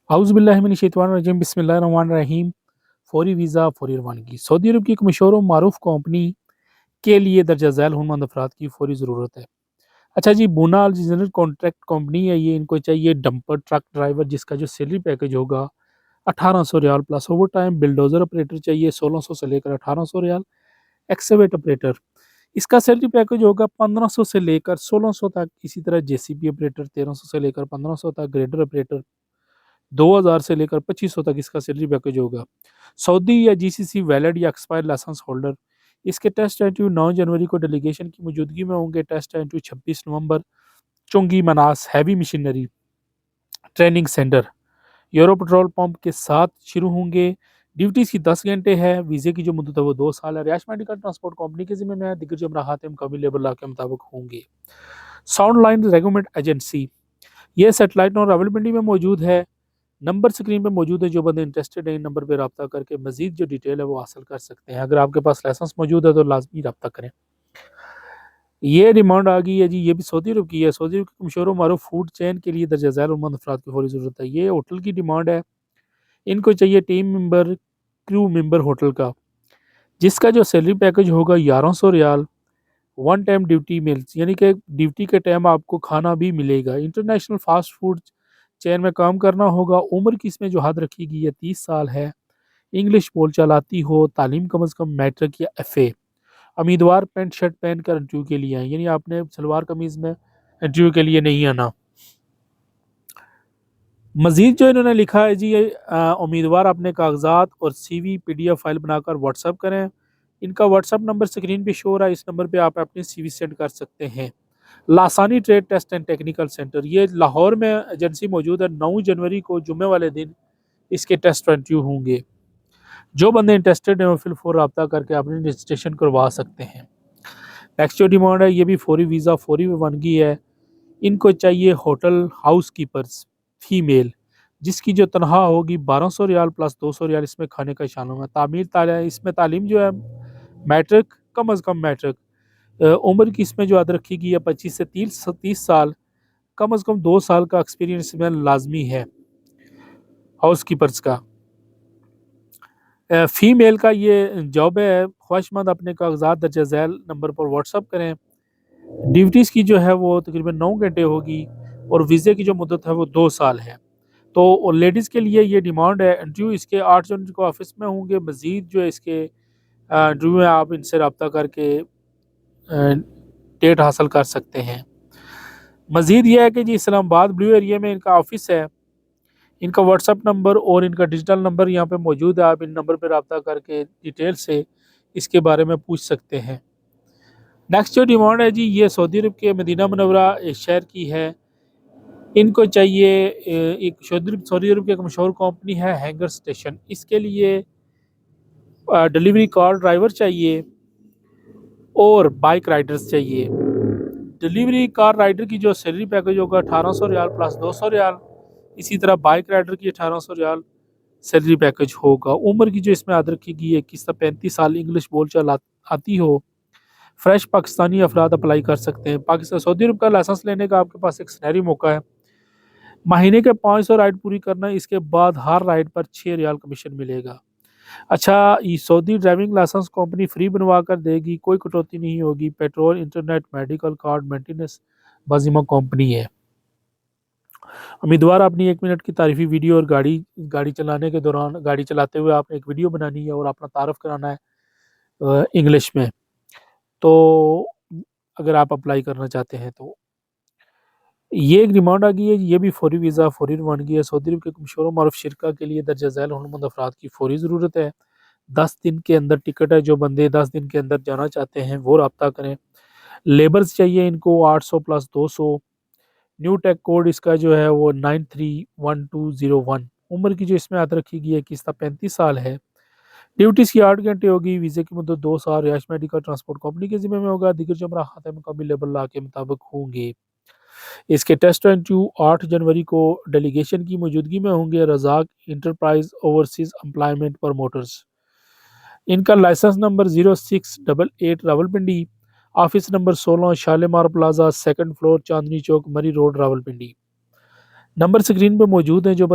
औज़ुबिल्लाहिमिनश्शैतानिर्रजीम बिस्मिल्लाहिर्रहमानिर्रहीम। फ़ौरी वीज़ा फ़ौरी रवानगी। सऊदी अरब की एक मशहूर और मारूफ कंपनी के लिए दर्जा झैल हुनरमंद अफराद की फ़ौरी ज़रूरत है। अच्छा जी, बूना अल जनरल कॉन्ट्रैक्ट कंपनी है ये, इनको चाहिए डंपर ट्रक ड्राइवर जिसका जो सैलरी पैकेज होगा 1800 riyal plus overtime. Bulldozer operator चाहिए 1600 से लेकर 1800 रियाल। एक्सकवेट ऑपरेटर, इसका सैलरी पैकेज होगा 1500 से लेकर 1600 तक। इसी तरह जेसीबी ऑपरेटर 1300 से लेकर 1500 तक। ग्रेडर ऑपरेटर 2000 से लेकर 2500 तक इसका सैलरी पैकेज होगा। सऊदी या जीसीसी वैलिड या एक्सपायर लाइसेंस होल्डर, इसके टेस्ट इंटरव्यू 9 जनवरी को डेलीगेशन की मौजूदगी में होंगे। टेस्ट इंटरव्यू 26 नवंबर चुंगी मनास heavy machinery training centre euro petrol pump के साथ शुरू होंगे। ड्यूटीज़ की 10 घंटे है। वीज़े की जो मुद्दत है वो 2 साल है। रियाश मेडिकल ट्रांसपोर्ट कंपनी के ज़िम्मे में है। दिग्गर जो अमराहात मुकामी लेबर लॉ के मुताबिक होंगे। साउंड लाइन रेगुलेटमेंट एजेंसी, ये सेटेलाइट और रावलपिंडी में मौजूद है। नंबर स्क्रीन पे मौजूद है। जो बंदे इंटरेस्टेड हैं इन नंबर पे रब्ता करके मजीद जो डिटेल है वो हासिल कर सकते हैं। अगर आपके पास लाइसेंस मौजूद है तो लाजमी रब्ता करें। ये डिमांड आ गई है जी, ये भी सऊदी अरब की है। सऊदी अरब की मशहूर मारूफ फूड चेन के लिए दर्जा झैल उम्मद अफराद की फौरी ज़रूरत है। ये होटल की डिमांड है। इनको चाहिए team member, crew member hotel का, जिसका जो सैलरी पैकेज होगा 1100 riyal. One time duty meals, यानी कि ड्यूटी के टाइम आपको खाना भी मिलेगा। इंटरनेशनल फास्ट फूड चेन में काम करना होगा। उम्र की इसमें जो हद रखी गई है 30 साल है। इंग्लिश बोलचाल आती हो, तालीम कम अज़ कम मैट्रिक या एफए। उम्मीदवार पैंट शर्ट पहन कर इंटरव्यू के लिए आए, यानी आपने सलवार कमीज़ में इंटरव्यू के लिए नहीं आना। मज़ीद जो इन्होंने लिखा है जी, उम्मीदवार अपने कागजात और सीवी पीडीएफ फाइल बनाकर व्हाट्सअप करें। इनका व्हाट्सअप नंबर स्क्रीन पे शो हो रहा है। इस नंबर पे आप अपनी सीवी सेंड कर सकते हैं। Lasani trade test and technical centre, ये लाहौर में एजेंसी मौजूद है। 9 जनवरी को जुम्मे वाले दिन इसके टेस्ट इंटरव्यू होंगे। जो बंदे इंटरेस्टेड हैं वो फिलफौर रब्ता करके अपनी रजिस्ट्रेशन करवा सकते हैं। नेक्स्ट जो डिमांड है ये भी फौरी वीज़ा फौरी रवानगी है। इनको चाहिए होटल हाउस कीपर्स फीमेल, जिसकी जो तनख्वाह होगी 1200 रियाल प्लस 200 रियाल इसमें खाने का शामिल है। इसमें तालीम जो है मैट्रिक, कम अज़ कम मैट्रिक। उम्र की इसमें जो हद रखी गई है 25 से 30 साल। कम अज़ कम 2 साल का एक्सपीरियंस इसमें लाजमी है हाउस कीपर्स का। फीमेल का ये जॉब है। ख्वाहिशमंद अपने कागजात दर्ज झैल नंबर पर व्हाट्सअप करें। ड्यूटीज़ की जो है वो तकरीबन 9 घंटे होगी और वीज़े की जो मुद्दत है वो 2 साल है। तो लेडीज़ के लिए ये डिमांड है। इंटरव्यू इसके 8 जनवरी को ऑफिस में होंगे। मज़ीद जो है इसके इंटरव्यू में आप इनसे रब्ता करके डेट हासिल कर सकते हैं। मज़ीद ये है कि जी इस्लामाबाद ब्लू एरिया में इनका ऑफिस है। इनका व्हाट्सअप नंबर और इनका डिजिटल नंबर यहाँ पे मौजूद है। आप इन नंबर पर रब्ता करके डिटेल से इसके बारे में पूछ सकते हैं। नेक्स्ट जो डिमांड है जी, ये सऊदी अरब के मदीना मुनव्वरा एक शहर की है। इनको चाहिए एक सऊदी अरब की एक मशहूर कंपनी है हैंगर स्टेशन, इसके लिए डिलीवरी कार ड्राइवर चाहिए और बाइक राइडर्स चाहिए। डिलीवरी कार राइडर की जो सैलरी पैकेज होगा 1800 रियाल प्लस 200 रियाल। इसी तरह बाइक राइडर की 1800 रियाल सैलरी पैकेज होगा। उम्र की जो इसमें हद रखी गई है 21 से 35 साल। इंग्लिश बोलचाल आती हो। फ्रेश पाकिस्तानी अफराद अप्लाई कर सकते हैं। पाकिस्तान सऊदी अरब का लाइसेंस लेने का आपके पास एक सुनहरी मौका है। महीने के 500 राइड पूरी करना, इसके बाद हर राइड पर 6 रियाल कमीशन मिलेगा। अच्छा, ये Saudi driving licence company free बनवा कर देगी, कोई कटौती नहीं होगी। Petrol, internet, medical card maintenance बाजिमा कंपनी है। उम्मीदवार अपनी 1 मिनट की तारीफी वीडियो और गाड़ी चलाने के दौरान, गाड़ी चलाते हुए आपने एक वीडियो बनानी है और अपना तारफ़ कराना है इंग्लिश में। तो अगर आप अप्लाई करना चाहते हैं तो ये एक डिमांड आ गई है। ये भी फौरी वीज़ा फौरी रवानगी है। सऊदी अरब के एक मशहूर मारूफ शिरका के लिए दर्ज झैल हुनरमंद अफराद की फौरी ज़रूरत है। 10 दिन के अंदर टिकट है। जो बंदे 10 दिन के अंदर जाना चाहते हैं वो रब्ता करें। लेबर्स चाहिए इनको 800 प्लस 200। न्यू टेक कोड इसका जो है वो 931201। उम्र की जो इसमें हद रखी गई है 21 से 35 साल है। ड्यूटीज़ की 8 घंटे होगी। वीज़े की मुद्दत 2 साल। रिहाइश मेडिकल ट्रांसपोर्ट कंपनी के ज़िम्मे में होगा। दीगर जो अमराहात मुकामी लेबर लॉ के मुताबिक होंगे। इसके टेस्ट इंटरव्यू 8 जनवरी को डेलीगेशन की मौजूदगी में होंगे। Razzaq enterprise overseas employment promoters, इनका licence number 0688 Rawalpindi. Office number 16 Shalimar plaza, second floor, Chandni Chowk, Murree road, Rawalpindi. Number screen पे मौजूद हैं। जो